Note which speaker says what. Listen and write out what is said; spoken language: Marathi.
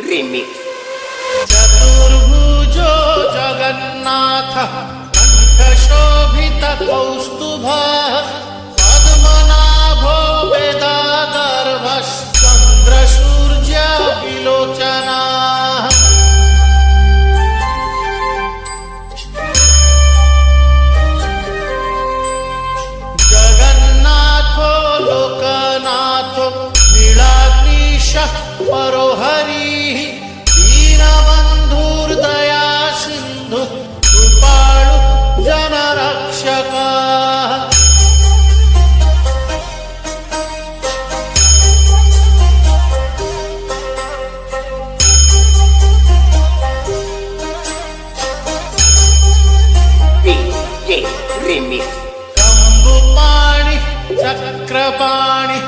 Speaker 1: remix.
Speaker 2: चतुर्भुजो जगन्नाथ कंठशोभित कौस्तुभः पद्मनाभो वेदागर्भश्चन्द्रसूर्य विलोचनाः जगन्नाथो लोकनाथो नीलाद्रीशः परो हरिः दीनबन्धुर्दया सिन्धु कृपाळु जनरक्षकः
Speaker 1: DJ remix.
Speaker 2: कंबुपाणि चक्रपाणि